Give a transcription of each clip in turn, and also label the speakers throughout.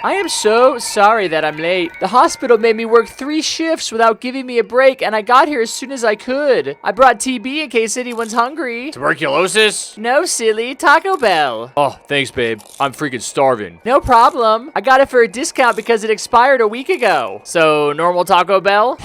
Speaker 1: I am so sorry that I'm late. The hospital made me work 3 shifts without giving me a break, and I got here as soon as I could. I brought TB in case anyone's hungry.
Speaker 2: Tuberculosis?
Speaker 1: No, silly. Taco Bell.
Speaker 2: Oh, thanks, babe. I'm freaking starving.
Speaker 1: No problem. I got it for a discount because it expired a week ago.
Speaker 2: So, normal Taco Bell?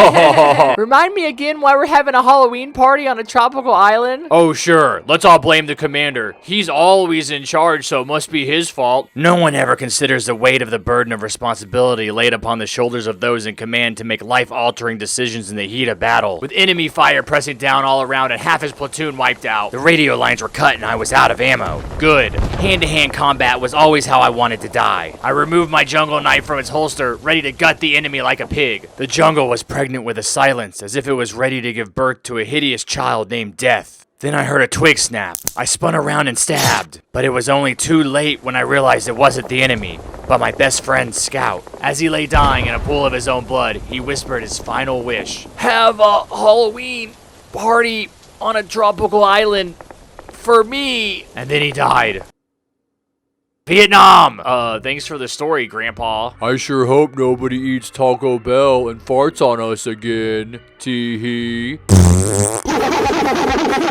Speaker 1: Remind me again why we're having a Halloween party on a tropical island?
Speaker 2: Oh, sure. Let's all blame the commander. He's always in charge, so it must be his fault. No one ever considers the weight of the burden of responsibility laid upon the shoulders of those in command to make life-altering decisions in the heat of battle. With enemy fire pressing down all around and half his platoon wiped out, the radio lines were cut and I was out of ammo. Good. Hand-to-hand combat was always how I wanted to die. I removed my jungle knife from its holster, ready to gut the enemy like a pig. The jungle was pregnant with a silence, as if it was ready to give birth to a hideous child named Death. Then I heard a twig snap. I spun around and stabbed, but it was only too late when I realized it wasn't the enemy, but my best friend, Scout. As he lay dying in a pool of his own blood, he whispered his final wish. Have a Halloween party on a tropical island for me. And then he died. Vietnam! Thanks for the story, Grandpa.
Speaker 3: I sure hope nobody eats Taco Bell and farts on us again. Tee-hee.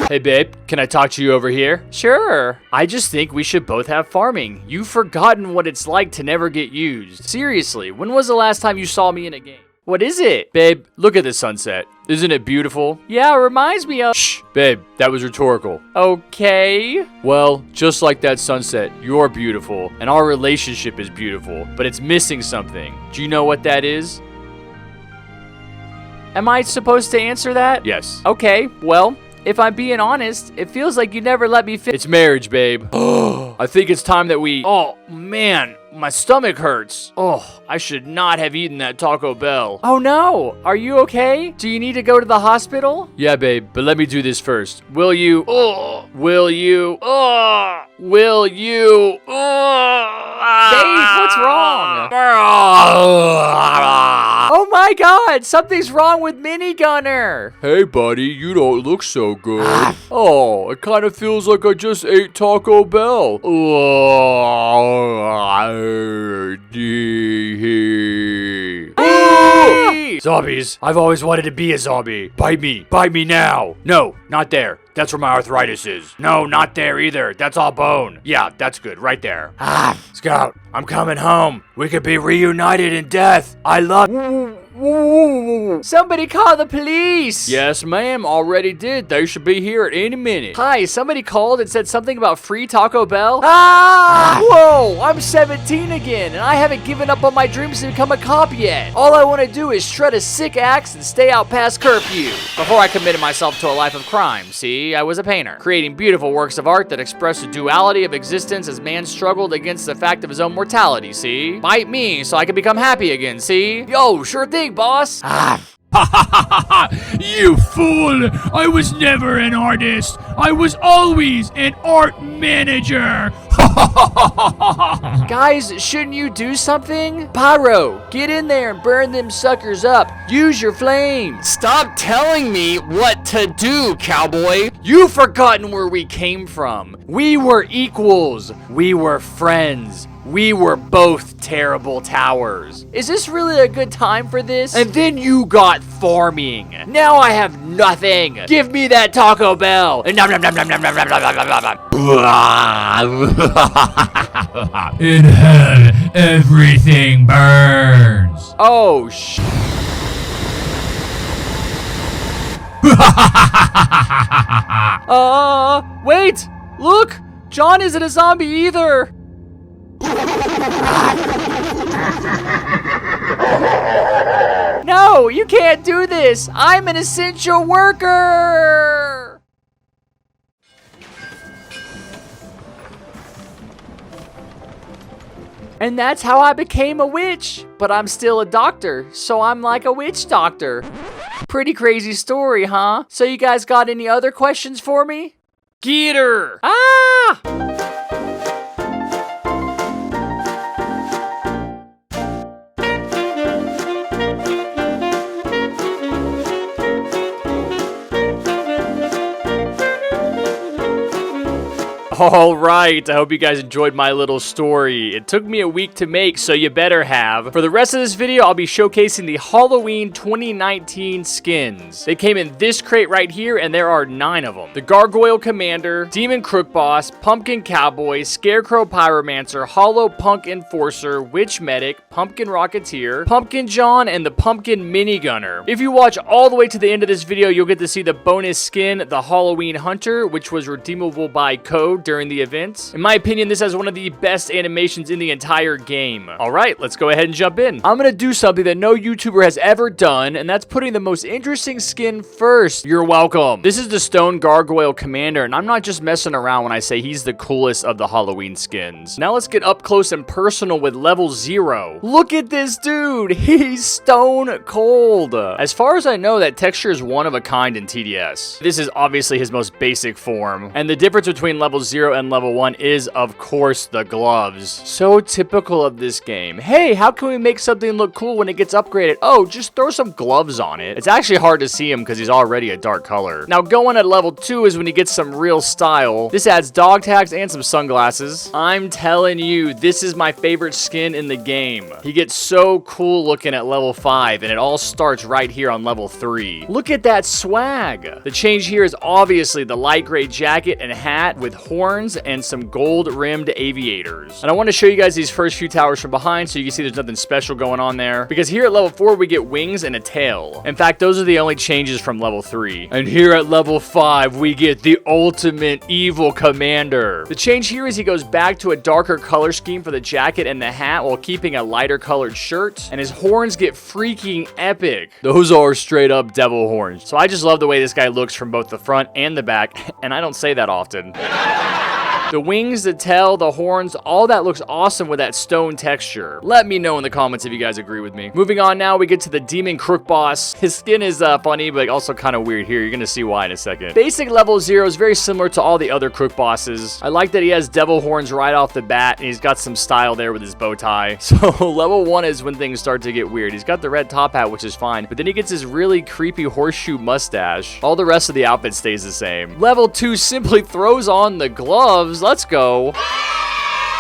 Speaker 2: Hey, babe, can I talk to you over here?
Speaker 1: Sure.
Speaker 2: I just think we should both have farming. You've forgotten what it's like to never get used. Seriously, when was the last time you saw me in a game?
Speaker 1: What is it?
Speaker 2: Babe, look at the sunset. Isn't it beautiful?
Speaker 1: Yeah, it reminds me of...
Speaker 2: Shh, babe, that was rhetorical.
Speaker 1: Okay.
Speaker 2: Well, just like that sunset, you're beautiful, and our relationship is beautiful, but it's missing something. Do you know what that is?
Speaker 1: Am I supposed to answer that?
Speaker 2: Yes.
Speaker 1: Okay, well, if I'm being honest, it feels like you never let me
Speaker 2: It's marriage, babe. I think it's time that we... Oh, man, my stomach hurts. Oh, I should not have eaten that Taco Bell.
Speaker 1: Oh no, are you okay? Do you need to go to the hospital?
Speaker 2: Yeah, babe, but let me do this first. Will you... Oh, will you... Oh, will you... Oh,
Speaker 1: Dave, what's wrong? Oh my god, something's wrong with Minigunner.
Speaker 3: Hey, buddy, you don't look so good. Oh, it kind of feels like I just ate Taco Bell.
Speaker 2: Zombies! I've always wanted to be a zombie. Bite me. Bite me now. No, not there. That's where my arthritis is. No, not there either. That's all bone. Yeah, that's good. Right there. Scout, I'm coming home. We could be reunited in death. I love...
Speaker 1: Somebody call the police!
Speaker 2: Yes, ma'am. Already did. They should be here at any minute.
Speaker 1: Hi, somebody called and said something about free Taco Bell? Whoa! I'm 17 again, and I haven't given up on my dreams to become a cop yet. All I want to do is shred a sick axe and stay out past curfew. Before I committed myself to a life of crime, see, I was a painter, creating beautiful works of art that express the duality of existence as man struggled against the fact of his own mortality, see? Bite me so I can become happy again, see? Yo, sure thing, boss.
Speaker 4: You fool! I was never an artist. I was always an art manager.
Speaker 1: Guys, shouldn't you do something? Pyro, get in there and burn them suckers up. Use your flames.
Speaker 2: Stop telling me what to do, Cowboy. You've forgotten where we came from. We were equals. We were friends. We were both terrible towers.
Speaker 1: Is this really a good time for this?
Speaker 2: And then you got farming. Now I have nothing. Give me that Taco Bell.
Speaker 4: In hell, everything burns.
Speaker 2: Oh,
Speaker 1: wait! Look! John isn't a zombie either! No, you can't do this! I'm an essential worker! And that's how I became a witch. But I'm still a doctor, so I'm like a witch doctor. Pretty crazy story, huh? So you guys got any other questions for me?
Speaker 2: get her!
Speaker 1: Ah!
Speaker 2: Alright, I hope you guys enjoyed my little story. It took me a week to make, so you better have. For the rest of this video, I'll be showcasing the Halloween 2019 skins. They came in this crate right here, and there are 9 of them. The Gargoyle Commander, Demon Crook Boss, Pumpkin Cowboy, Scarecrow Pyromancer, Hollow Punk Enforcer, Witch Medic, Pumpkin Rocketeer, Pumpkin John, and the Pumpkin Minigunner. If you watch all the way to the end of this video, you'll get to see the bonus skin, the Halloween Hunter, which was redeemable by code during the event. In my opinion, this has one of the best animations in the entire game. Alright, let's go ahead and jump in. I'm gonna do something that no YouTuber has ever done, and that's putting the most interesting skin first. You're welcome. This is the Stone Gargoyle Commander, and I'm not just messing around when I say he's the coolest of the Halloween skins. Now let's get up close and personal with level 0. Look at this dude! He's stone cold! As far as I know, that texture is one of a kind in TDS. This is obviously his most basic form, and the difference between level 0 and level 1 is, of course, the gloves. So typical of this game. Hey, how can we make something look cool when it gets upgraded? Oh, just throw some gloves on it. It's actually hard to see him because he's already a dark color. Now, going at level 2 is when he gets some real style. This adds dog tags and some sunglasses. I'm telling you, this is my favorite skin in the game. He gets so cool looking at level 5, and it all starts right here on level 3. Look at that swag. The change here is obviously the light gray jacket and hat with horns and some gold rimmed aviators. And I want to show you guys these first few towers from behind so you can see there's nothing special going on there, because here at level 4 we get wings and a tail. In fact, those are the only changes from level 3. And here at level 5 we get the ultimate evil commander. The change here is he goes back to a darker color scheme for the jacket and the hat while keeping a lighter colored shirt, and his horns get freaking epic. Those are straight up devil horns. So I just love the way this guy looks from both the front and the back, and I don't say that often. The wings, the tail, the horns, all that looks awesome with that stone texture. Let me know in the comments if you guys agree with me. Moving on now, we get to the Demon Crook Boss. His skin is funny, but also kind of weird here. You're going to see why in a second. Basic level 0 is very similar to all the other Crook Bosses. I like that he has devil horns right off the bat, and he's got some style there with his bow tie. So level 1 is when things start to get weird. He's got the red top hat, which is fine, but then he gets his really creepy horseshoe mustache. All the rest of the outfit stays the same. Level 2 simply throws on the gloves. Let's go.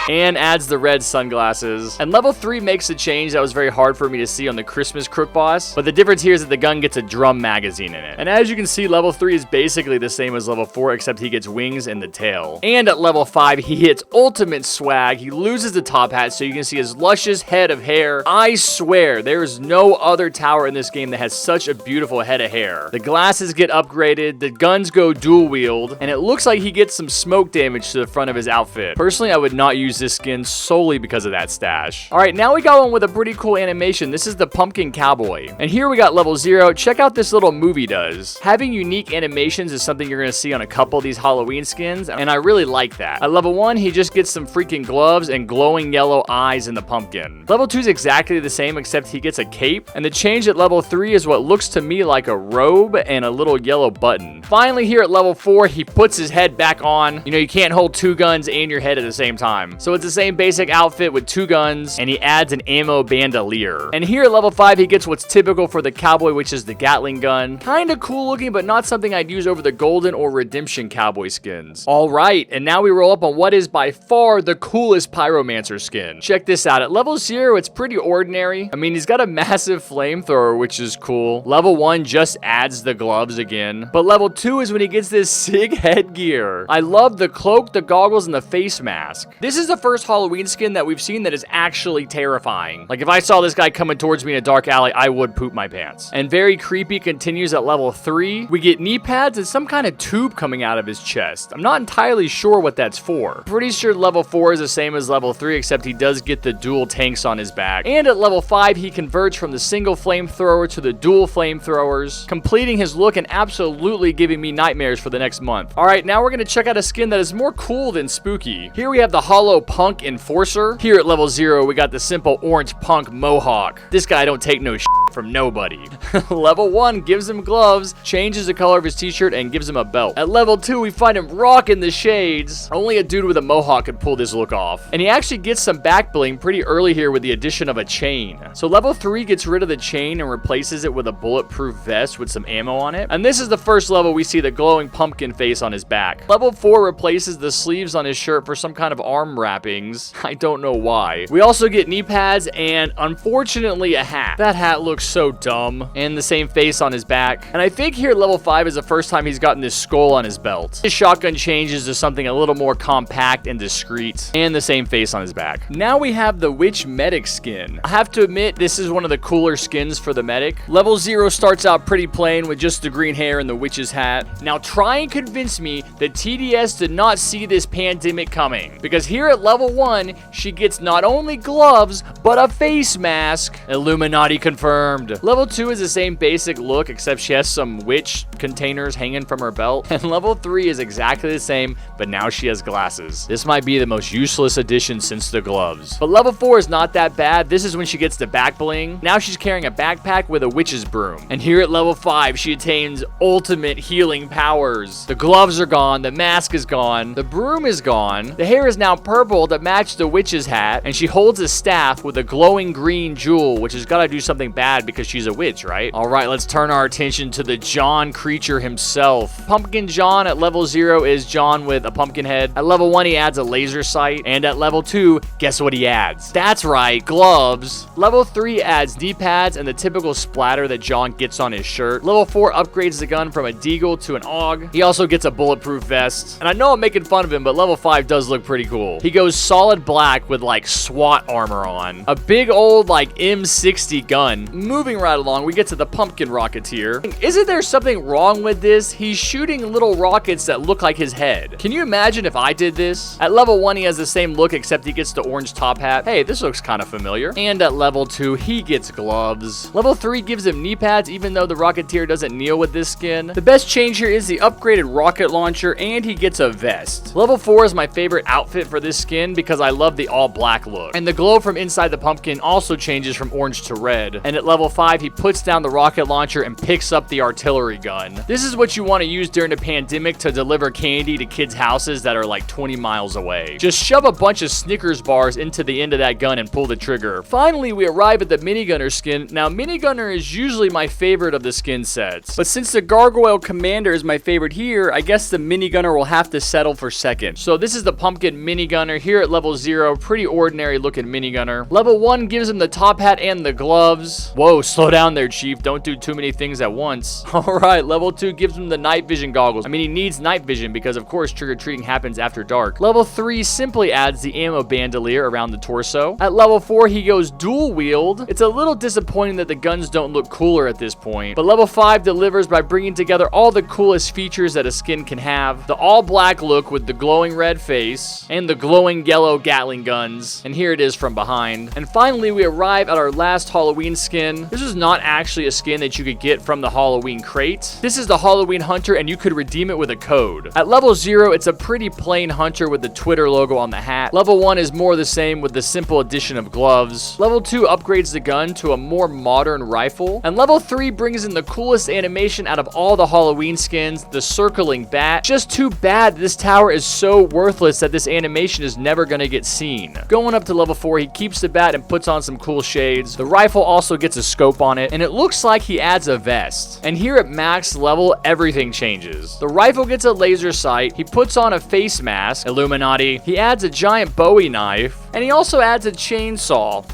Speaker 2: And adds the red sunglasses. And level 3 makes a change that was very hard for me to see on the Christmas Crook Boss, but the difference here is that the gun gets a drum magazine in it. And as you can see, level 3 is basically the same as level 4, except he gets wings and the tail. And at level 5, he hits ultimate swag. He loses the top hat, so you can see his luscious head of hair. I swear, there is no other tower in this game that has such a beautiful head of hair. The glasses get upgraded, the guns go dual wield, and it looks like he gets some smoke damage to the front of his outfit. Personally, I would not use this skin solely because of that stash. Alright, now we got one with a pretty cool animation. This is the Pumpkin Cowboy. And here we got level 0. Check out this little move he does. Having unique animations is something you're going to see on a couple of these Halloween skins, and I really like that. At level 1, he just gets some freaking gloves and glowing yellow eyes in the pumpkin. Level 2 is exactly the same, except he gets a cape, and the change at level 3 is what looks to me like a robe and a little yellow button. Finally, here at level 4, he puts his head back on. You know, you can't hold 2 guns and your head at the same time. So it's the same basic outfit with 2 guns, and he adds an ammo bandolier. And here at level 5, he gets what's typical for the Cowboy, which is the Gatling gun. Kinda cool looking, but not something I'd use over the Golden or Redemption Cowboy skins. Alright, and now we roll up on what is by far the coolest Pyromancer skin. Check this out. At level 0, it's pretty ordinary. I mean, he's got a massive flamethrower, which is cool. Level 1 just adds the gloves again. But level 2 is when he gets this sick headgear. I love the cloak, the goggles, and the face mask. This is the first Halloween skin that we've seen that is actually terrifying. Like, if I saw this guy coming towards me in a dark alley, I would poop my pants. And very creepy continues at level 3. We get knee pads and some kind of tube coming out of his chest. I'm not entirely sure what that's for. Pretty sure level 4 is the same as level 3, except he does get the dual tanks on his back. And at level 5, he converts from the single flamethrower to the dual flamethrowers, completing his look and absolutely giving me nightmares for the next month. Alright, now we're going to check out a skin that is more cool than spooky. Here we have the Hollow Punk Enforcer. Here at level 0, we got the simple orange punk mohawk. This guy don't take no shit from nobody.
Speaker 1: Level 1 gives him gloves, changes the color of his t-shirt, and gives him a belt. At level 2, we find him rocking the shades. Only a dude with a mohawk could pull this look off. And he actually gets some back bling pretty early here with the addition of a chain. So level 3 gets rid of the chain and replaces it with a bulletproof vest with some ammo on it. And this is the first level we see the glowing pumpkin face on his back. Level 4 replaces the sleeves on his shirt for some kind of arm wrappings. I don't know why. We also get knee pads and, unfortunately, a hat. That hat looks so dumb. And the same face on his back. And I think here at level 5 is the first time he's gotten this skull on his belt. His shotgun changes to something a little more compact and discreet. And the same face on his back. Now we have the Witch Medic skin. I have to admit, this is one of the cooler skins for the medic. Level 0 starts out pretty plain with just the green hair and the witch's hat. Now try and convince me that TDS did not see this pandemic coming. Because here at level 1, she gets not only gloves, but a face mask. Illuminati confirmed. Level 2 is the same basic look, except she has some witch containers hanging from her belt. And level 3 is exactly the same, but now she has glasses. This might be the most useless addition since the gloves. But level 4 is not that bad. This is when she gets the back bling. Now she's carrying a backpack with a witch's broom. And here at level 5, she attains ultimate healing powers. The gloves are gone, the mask is gone, the broom is gone, the hair is now purple to match the witch's hat, and she holds a staff with a glowing green jewel, which has got to do something bad because she's a witch, right? All right, let's turn our attention to the John creature himself. Pumpkin John at level 0 is John with a pumpkin head. At level 1, he adds a laser sight, and at level 2, guess what he adds? That's right, gloves. Level 3 adds knee pads and the typical splatter that John gets on his shirt. Level 4 upgrades the gun from a deagle to an AUG. He also gets a bulletproof vest. And I know I'm making fun of him, but level 5 does look pretty cool. He goes solid black with like SWAT armor on. A big old like M60 gun. Moving right along, we get to the Pumpkin Rocketeer. Isn't there something wrong with this? He's shooting little rockets that look like his head. Can you imagine if I did this? At level 1, he has the same look, except he gets the orange top hat. Hey, this looks kind of familiar. And at level 2, he gets gloves. Level 3 gives him knee pads, even though the Rocketeer doesn't kneel with this skin. The best change here is the upgraded rocket launcher, and he gets a vest. Level 4 is my favorite outfit for this skin because I love the all black look. And the glow from inside the pumpkin also changes from orange to red. And at level 5, he puts down the rocket launcher and picks up the artillery gun. This is what you want to use during the pandemic to deliver candy to kids' houses that are like 20 miles away. Just shove a bunch of Snickers bars into the end of that gun and pull the trigger. Finally, we arrive at the minigunner skin. Now, minigunner is usually my favorite of the skin sets. But since the Gargoyle Commander is my favorite here, I guess the minigunner will have to settle for second. So this is the pumpkin minigunner here at level 0. Pretty ordinary looking minigunner. Level 1 gives him the top hat and the gloves. Whoa, slow down there, Chief. Don't do too many things at once. Alright, level 2 gives him the night vision goggles. I mean, he needs night vision because, of course, trick-or-treating happens after dark. Level 3 simply adds the ammo bandolier around the torso. At level 4, he goes dual wield. It's a little disappointing that the guns don't look cooler at this point. But level 5 delivers by bringing together all the coolest features that a skin can have. The all black look with the glowing red face and the glowing yellow Gatling guns. And here it is from behind. And finally, we arrive at our last Halloween skin. This is not actually a skin that you could get from the Halloween crate. This is the Halloween Hunter, and you could redeem it with a code. At level 0, it's a pretty plain hunter with the Twitter logo on the hat. Level 1 is more the same with the simple addition of gloves. Level 2 upgrades the gun to a more modern rifle. And level 3 brings in the coolest animation out of all the Halloween skins, the circling bat. Just too bad this tower is so worthless that this animation is never gonna get seen. Going up to level 4, he keeps the bat and puts on some cool shades. The rifle also gets a scope on it, and it looks like he adds a vest. And here at max level, everything changes. The rifle gets a laser sight, he puts on a face mask, Illuminati, he adds a giant Bowie knife, and he also adds a chainsaw.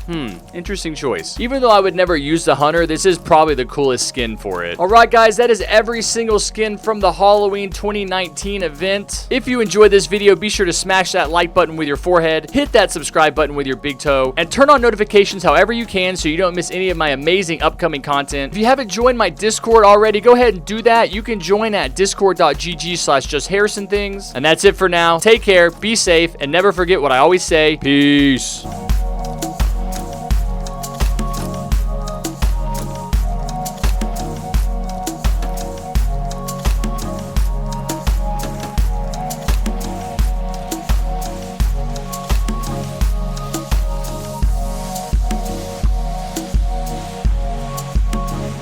Speaker 1: Interesting choice. Even though I would never use the Hunter, this is probably the coolest skin for it. Alright guys, that is every single skin from the Halloween 2019 event. If you enjoyed this video, be sure to smash that like button with your forehead, hit that subscribe button with your big toe, and turn on notifications however you can so you don't miss any of my amazing upcoming content. If you haven't joined my Discord already, go ahead and do that. You can join at discord.gg/JustHarrisonThings. And that's it for now. Take care, be safe, and never forget what I always say. Peace.